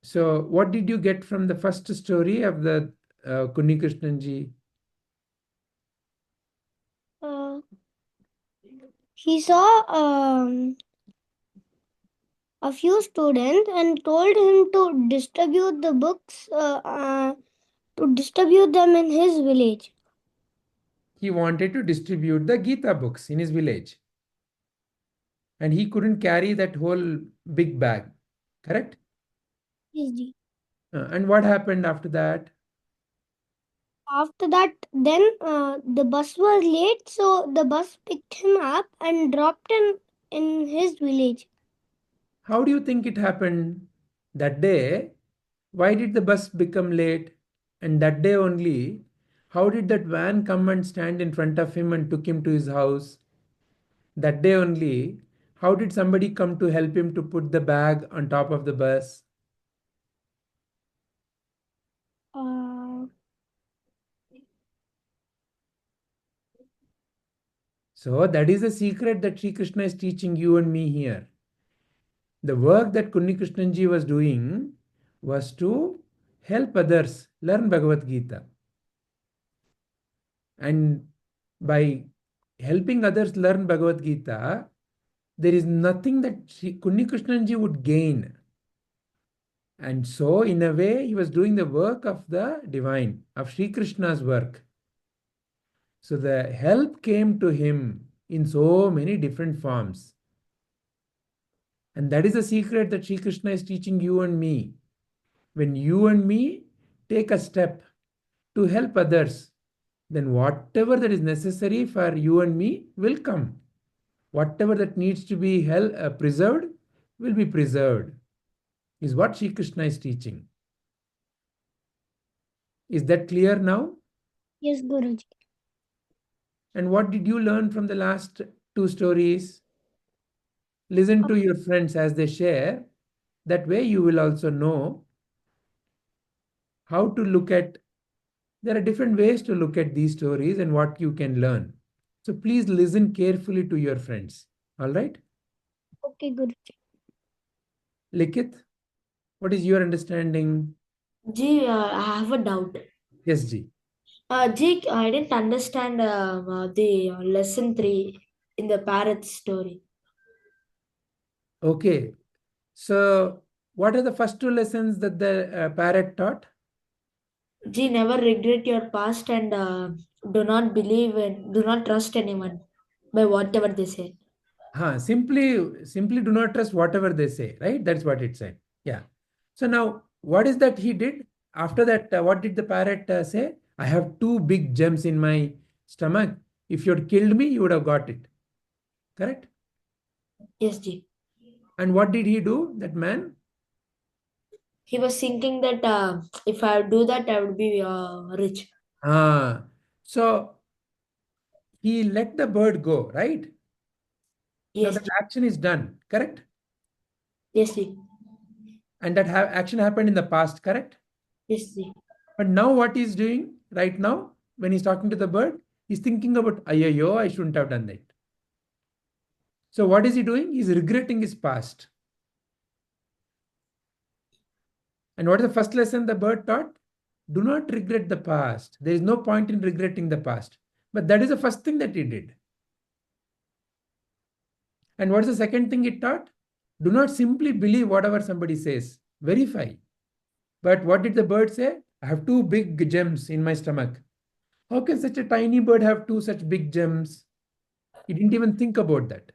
So what did you get from the first story of the Kunni Krishnan ji? He saw a few students and told him to distribute the books, to distribute them in his village. He wanted to distribute the Gita books in his village. And he couldn't carry that whole big bag. Correct? Yes, Ji. And what happened after that? After that, then the bus was late, so the bus picked him up and dropped him in his village. How do you think it happened that day? Why did the bus become late? And that day only, how did that van come and stand in front of him and took him to his house? That day only, how did somebody come to help him to put the bag on top of the bus? So that is the secret that Sri Krishna is teaching you and me here. The work that Kunni Krishnan ji was doing was to help others learn Bhagavad Gita. And by helping others learn Bhagavad Gita, there is nothing that Kunni Krishnan ji would gain. And so, in a way, he was doing the work of the divine, of Sri Krishna's work. So the help came to him in so many different forms. And that is the secret that Sri Krishna is teaching you and me. When you and me take a step to help others, then whatever that is necessary for you and me will come. Whatever that needs to be preserved will be preserved, is what Sri Krishna is teaching. Is that clear now? Yes, Guruji. And what did you learn from the last two stories? Listen to your friends as they share. That way you will also know how to look at. There are different ways to look at these stories and what you can learn. So please listen carefully to your friends. All right? Okay, Guruji. Likith, what is your understanding? Ji, I have a doubt. Yes, Ji. Ji, I didn't understand the lesson 3 in the parrot story. Okay. So what are the first two lessons that the parrot taught? Ji, never regret your past and do not trust anyone by whatever they say. Simply do not trust whatever they say, right? That's what it said. Yeah. So now, what is that he did? After that, what did the parrot say? I have two big gems in my stomach. If you had killed me, you would have got it. Correct? Yes, Ji. And what did he do, that man? He was thinking that if I do that, I would be rich. So he let the bird go, right? Yes. Now the action is done, correct? Yes, Ji. And that action happened in the past, correct? Yes, Ji. But now what he's doing right now, when he's talking to the bird, he's thinking about, ayyo, I shouldn't have done that. So what is he doing? He's regretting his past. And what is the first lesson the bird taught? Do not regret the past. There is no point in regretting the past. But that is the first thing that he did. And what is the second thing it taught? Do not simply believe whatever somebody says. Verify. But what did the bird say? I have two big gems in my stomach. How can such a tiny bird have two such big gems? He didn't even think about that.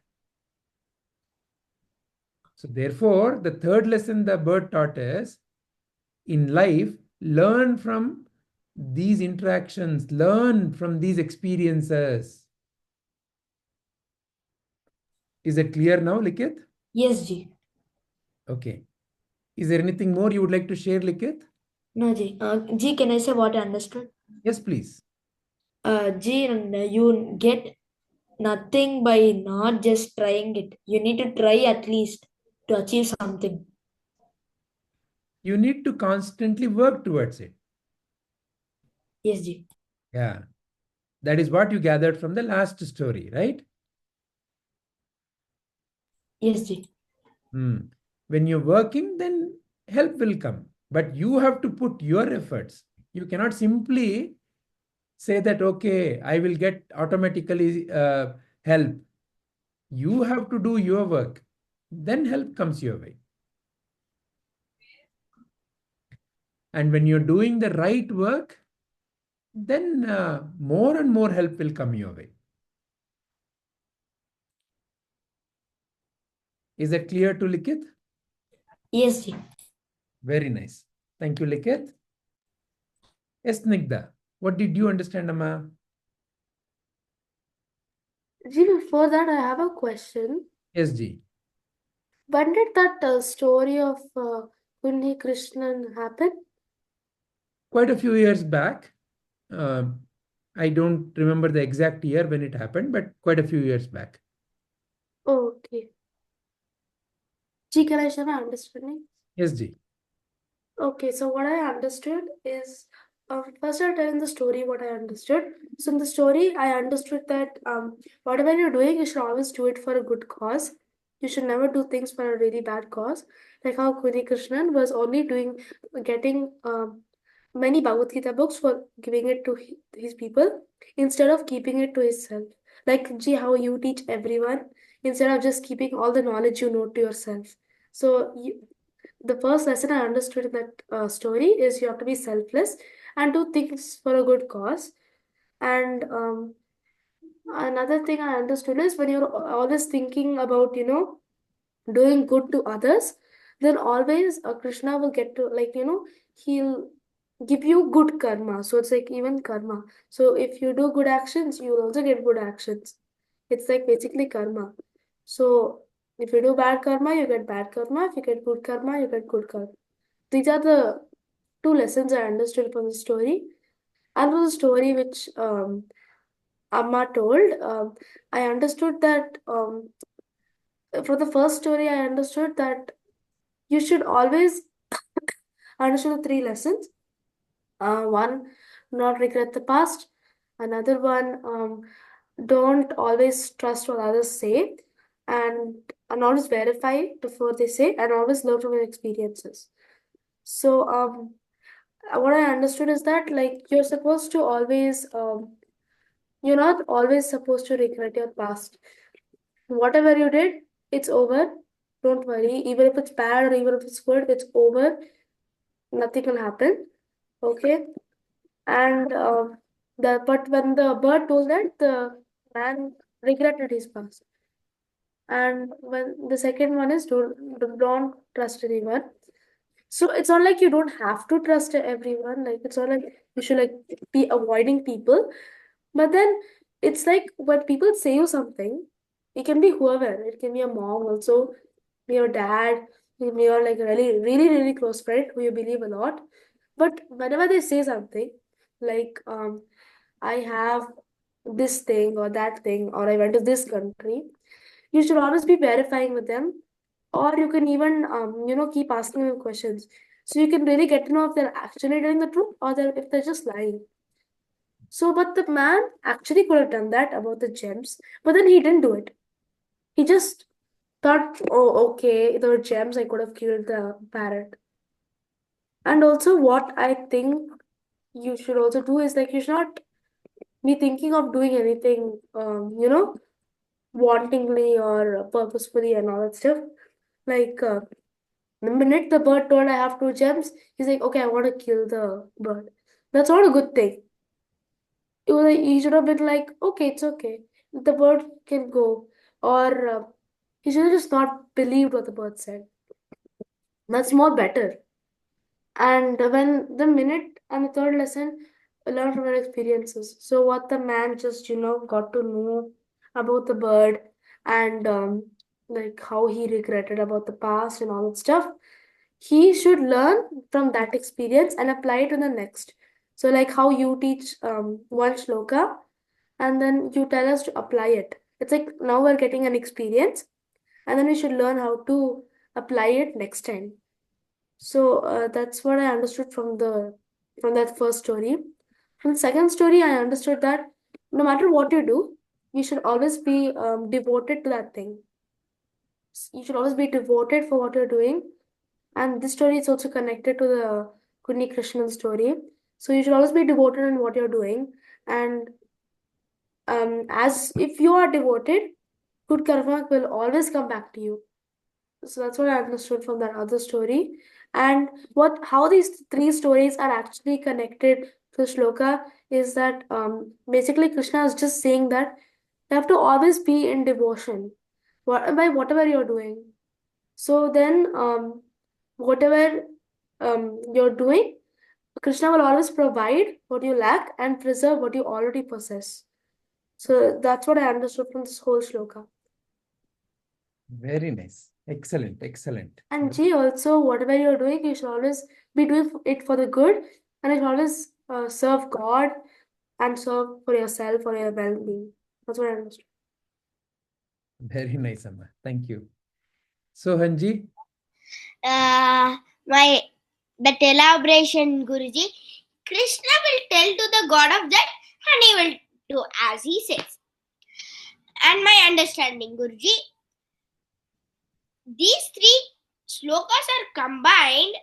So therefore, the third lesson the bird taught is, in life, learn from these interactions, learn from these experiences. Is it clear now, Likith? Yes, Ji. Okay. Is there anything more you would like to share, Likith? No, Ji. Ji, can I say what I understood? Yes, please. Ji, you get nothing by not just trying it. You need to try at least to achieve something. You need to constantly work towards it. Yes, Ji. Yeah. That is what you gathered from the last story, right? Yes, Ji. When you're working, then help will come. But you have to put your efforts. You cannot simply say that, okay, I will get automatically help. You have to do your work. Then help comes your way. And when you're doing the right work, then more and more help will come your way. Is that clear to Likith? Yes, Ji. Very nice. Thank you, Likith. Yes, Snigdha. What did you understand, Amma? Ji, before that, I have a question. Yes, Ji. When did that story of Krishna happen? Quite a few years back. I don't remember the exact year when it happened, but quite a few years back. Okay. Ji, can I share my understanding? Yes, Ji. Okay, so what I understood is, first I'll tell in the story what I understood. So in the story, I understood that whatever you're doing, you should always do it for a good cause. You should never do things for a really bad cause. Like how Krishna was only getting many Bhagavad Gita books for giving it to his people instead of keeping it to himself. Like, Ji, how you teach everyone instead of just keeping all the knowledge you know to yourself. So the first lesson I understood in that story is you have to be selfless and do things for a good cause. And another thing I understood is when you're always thinking about, doing good to others, then always Krishna will get to, he'll give you good karma. So it's like even karma. So if you do good actions, you'll also get good actions. It's like basically karma. So if you do bad karma, you get bad karma. If you get good karma, you get good karma. These are the two lessons I understood from the story. And from the story which Amma told, I understood that for the first story, I understood that you should always understand the three lessons. One, not regret the past. Another one, don't always trust what others say, and always verify before they say, and always learn from your experiences. So, what I understood is that you're supposed to always, you're not always supposed to regret your past. Whatever you did, it's over. Don't worry. Even if it's bad or even if it's good, it's over. Nothing will happen. Okay. And but when the bird told that, the man regretted his past. And when the second one is don't trust anyone. So it's not like you don't have to trust everyone. Like it's not like you should be avoiding people. But then it's like when people say you something, it can be whoever. It can be a mom also, be your dad, be your really, really, really close friend who you believe a lot. But whenever they say something, like I have this thing or that thing, or I went to this country, you should always be verifying with them, or you can even keep asking them questions, so you can really get to know if they're actually telling the truth or if they're just lying. So, but the man actually could have done that about the gems, but then he didn't do it. He just thought, oh, okay, there were gems, I could have killed the parrot. And also, what I think you should also do is you should not be thinking of doing anything, wantingly or purposefully and all that stuff. The minute the bird told I have 2 gems, he's like, okay, I want to kill the bird. That's not a good thing. He should have been like, okay, it's okay. The bird can go. Or he should have just not believed what the bird said. That's more better. And when the minute and the third lesson, learn from your experiences. So what the man just, got to know about the bird and how he regretted about the past and all that stuff, he should learn from that experience and apply it to the next. So how you teach one shloka and then you tell us to apply it. It's like now we're getting an experience and then we should learn how to apply it next time. So that's what I understood from that first story. From the second story, I understood that no matter what you do, you should always be devoted to that thing. You should always be devoted for what you're doing. And this story is also connected to the Krishna story. So you should always be devoted in what you're doing. And as if you are devoted, good karma will always come back to you. So that's what I understood from that other story. And how these three stories are actually connected to the shloka is that basically Krishna is just saying that you have to always be in devotion by whatever you're doing. So then whatever you're doing, Krishna will always provide what you lack and preserve what you already possess. So that's what I understood from this whole shloka. Very nice. Excellent, excellent. And also, whatever you're doing, you should always be doing it for the good, and you should always serve God and serve for yourself, for your well-being. That's what I understood. Very nice, Amma. Thank you. So, Hanji? That elaboration, Guruji, Krishna will tell to the god of that and he will do as he says. And my understanding, Guruji, these three slokas are combined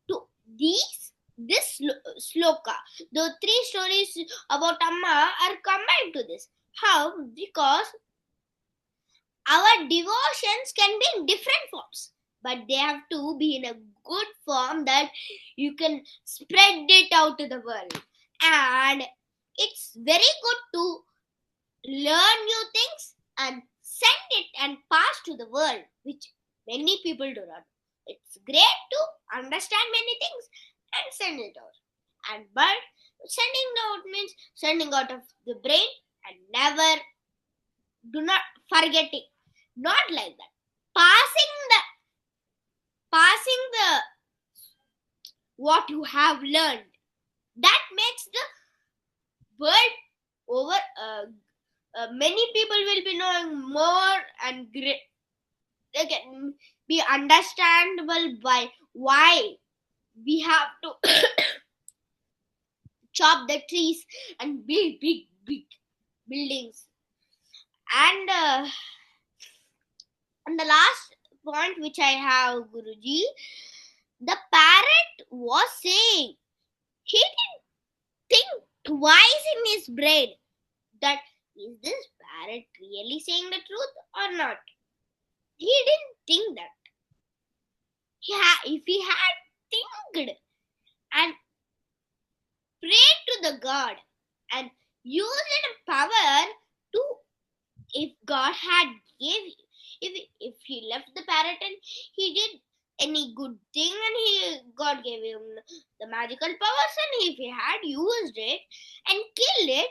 to this sloka. The three stories about Amma are combined to this. How? Because our devotions can be in different forms, but they have to be in a good form that you can spread it out to the world. And it's very good to learn new things and send it and pass to the world, which many people do not. It's great to understand many things and send it out. But sending out means sending out of the brain and never do not forget it. Not like that. Passing the what you have learned. That makes the world over. Many people will be knowing more and great. They can be understandable by why we have to chop the trees and build big buildings. And the last point which I have, Guruji, the parrot was saying he didn't think twice in his brain that is this parrot really saying the truth or not. He didn't think that. If he had thinked and prayed to the God and used power to, if God had gave, if he left the parrot and he did any good thing and God gave him the magical powers, and if he had used it and killed it,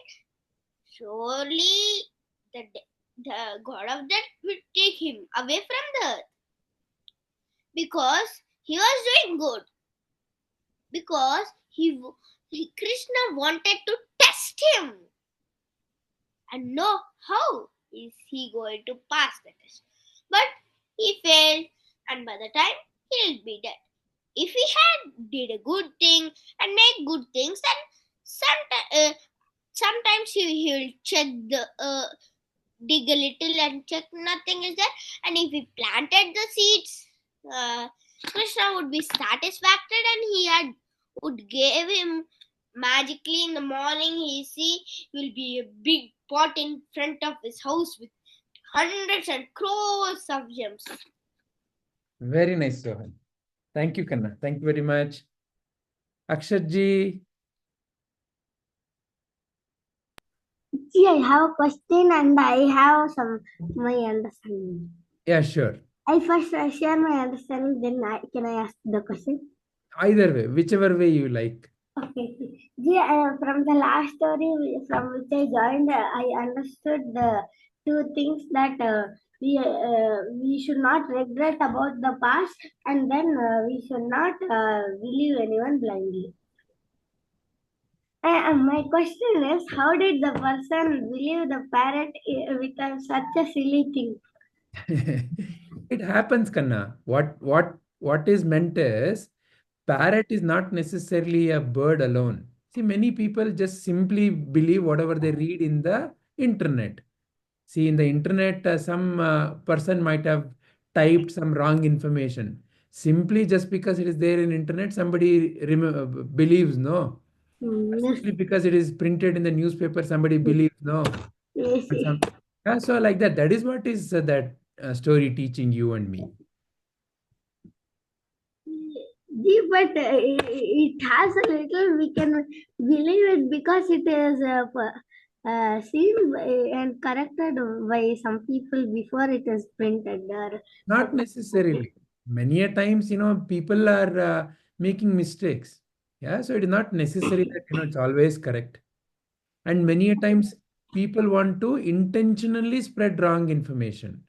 surely the God of death would take him away from the earth, because he was doing good, because Krishna wanted to test him and know how is he going to pass the test. But he failed, and by the time he'll be dead. If he had did a good thing and make good things, then sometimes he'll check the dig a little and check nothing is there, and if he planted the seeds, Krishna would be satisfied, and would give him magically in the morning. He will be a big pot in front of his house with hundreds and crores of gems. Very nice, Sohan. Thank you, Kanna. Thank you very much. Akshatji. See, I have a question and I have my understanding. Yeah, sure. I first share my understanding, then can I ask the question? Either way, whichever way you like. Okay. From the last story from which I joined, I understood the two things that we should not regret about the past, and then we should not believe anyone blindly. My question is, how did the person believe the parrot with such a silly thing? It happens, Kanna. What is meant is, parrot is not necessarily a bird alone. See, many people just simply believe whatever they read in the internet. See, in the internet, some person might have typed some wrong information. Simply just because it is there in internet, somebody believes, no? Simply because it is printed in the newspaper, somebody believes, no? Yes. So like that. That is what is that story teaching you and me. But it has a little, we can believe it because it is seen and corrected by some people before it is printed. Not necessarily. Many a times, people are making mistakes. Yeah, so it is not necessary that it's always correct. And many a times, people want to intentionally spread wrong information.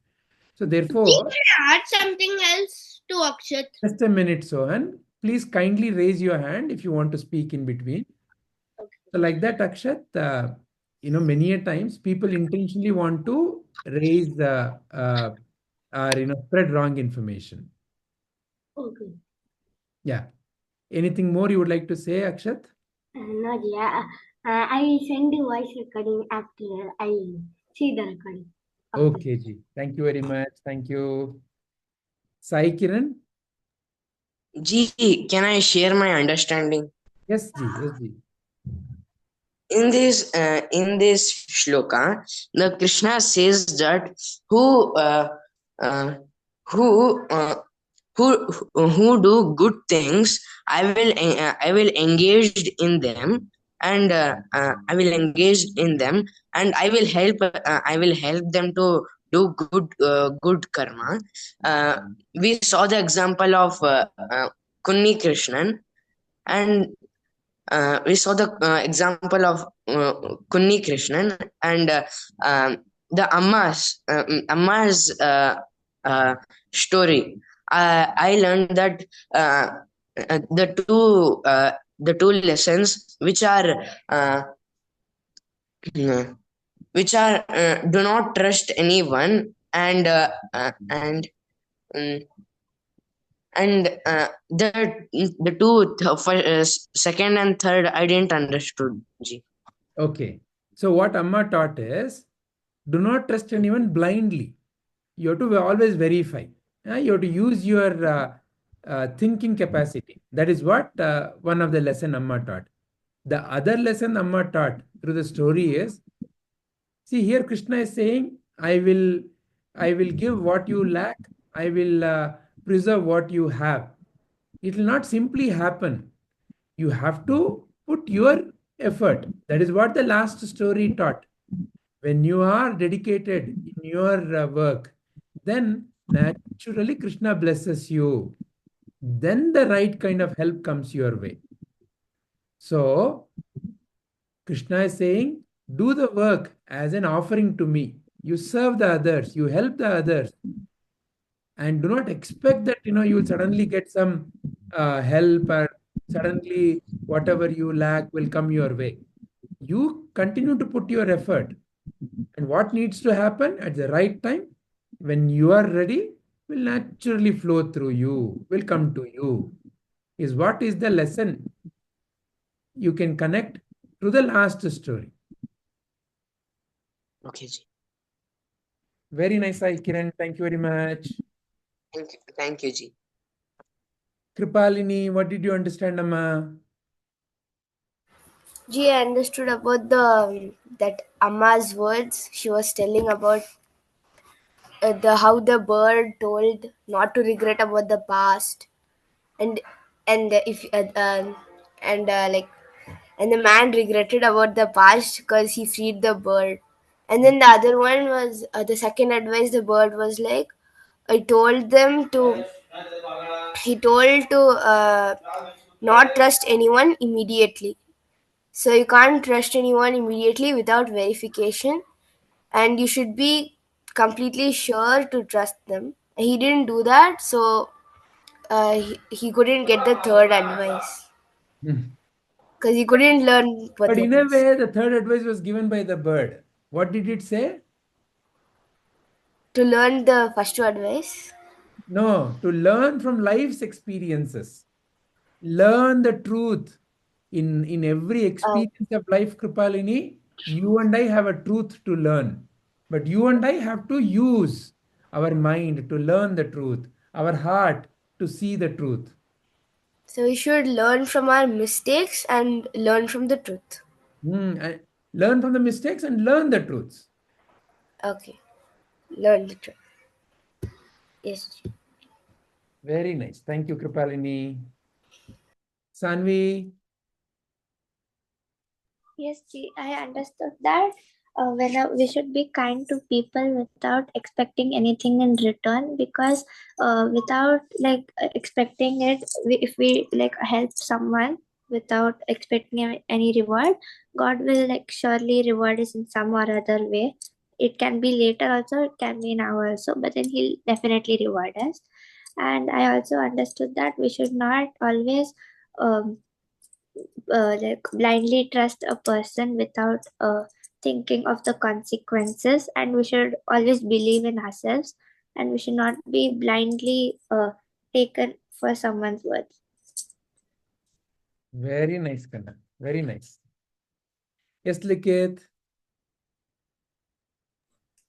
So therefore, can I add something else to Akshat? Just a minute, Sohan. Please kindly raise your hand if you want to speak in between. Okay. So like that, Akshat, many a times people intentionally want to raise spread wrong information. Okay. Yeah. Anything more you would like to say, Akshat? Not yet. I will send the voice recording after I see the recording. Okay, Ji. Thank you very much. Thank you. Sai Kiran? Ji, can I share my understanding? Yes, Ji. Yes, Ji. In this shloka, the Krishna says that who do good things, I will engage in them, and I will engage in them, and I will help them to do good karma. We saw the example of Kunni Krishnan, and we saw the example of Kunni Krishnan and the Amma's story. I learned that the two lessons which are do not trust anyone, and the two second and third I didn't understood, Ji. Okay. So what Amma taught is, do not trust anyone blindly. You have to always verify. You have to use your thinking capacity. That is what one of the lesson Amma taught. The other lesson Amma taught through the story is, see here Krishna is saying, I will give what you lack. I will preserve what you have. It will not simply happen. You have to put your effort. That is what the last story taught. When you are dedicated in your work, then naturally Krishna blesses you. Then the right kind of help comes your way. So Krishna is saying, do the work as an offering to me. You serve the others, you help the others, and do not expect that you will suddenly get some help, or suddenly whatever you lack will come your way. You continue to put your effort, and what needs to happen at the right time, when you are ready, will naturally flow through you, will come to you, is what is the lesson you can connect to the last story. Okay, Ji. Very nice, Sai Kiran. Thank you very much. Thank you, Ji. Kripalini, what did you understand, Amma? Ji, I understood about that Amma's words. She was telling about how the bird told not to regret about the past, and if like, and the man regretted about the past because he freed the bird. And then the other one was the second advice. The bird was like, I told them to. He told to not trust anyone immediately. So you can't trust anyone immediately without verification, and you should be completely sure to trust them. He didn't do that, so he couldn't get the third advice because he couldn't learn what But that in a is. way, the third advice was given by the bird. What did it say? To learn the first two advice. No, to learn from life's experiences. Learn the truth. In every experience of life, Kripalini, you and I have a truth to learn. But you and I have to use our mind to learn the truth, our heart to see the truth. So we should learn from our mistakes and learn from the truth. And learn from the mistakes and learn the truths. Okay. Learn the truth. Yes. Very nice. Thank you, Kripalini. Sanvi. Yes, Ji, I understood that we should be kind to people without expecting anything in return, because without expecting it, if we help someone without expecting any reward, God will surely reward us in some or other way. It can be later also, it can be now also, but then He'll definitely reward us. And I also understood that we should not always blindly trust a person without thinking of the consequences, and we should always believe in ourselves, and we should not be blindly taken for someone's words. Very nice, Kanna. Very nice. Yes, Likit.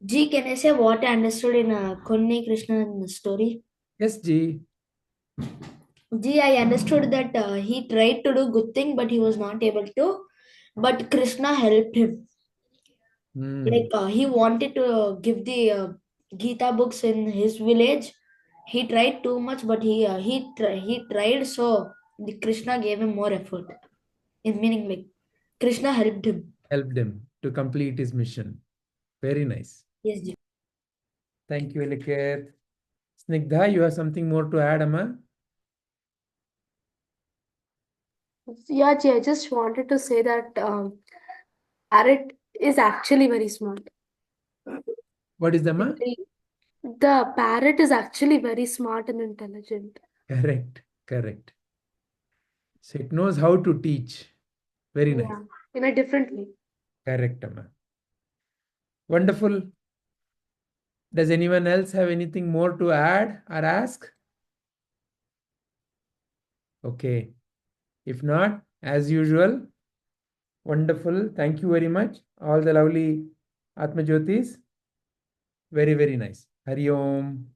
Ji, can I say what I understood in Kunni Krishna story? Yes, Ji. Ji, I understood that he tried to do good thing, but he was not able to. But Krishna helped him. He wanted to give the Gita books in his village. He tried too much, but he tried, so the Krishna gave him more effort. In meaning, Krishna helped him. Helped him to complete his mission. Very nice. Yes, Ji. Thank you, Aniket. Snigdha, you have something more to add, Amma? Yeah, Ji, I just wanted to say that parrot is actually very smart. What is the Amma? The parrot is actually very smart and intelligent. Correct, correct. So it knows how to teach. Very nice. Yeah, in a different way. Correct, Amma. Wonderful. Does anyone else have anything more to add or ask? Okay. If not, as usual, wonderful. Thank you very much. All the lovely Atmajyotis. Very, very nice. Hari Om.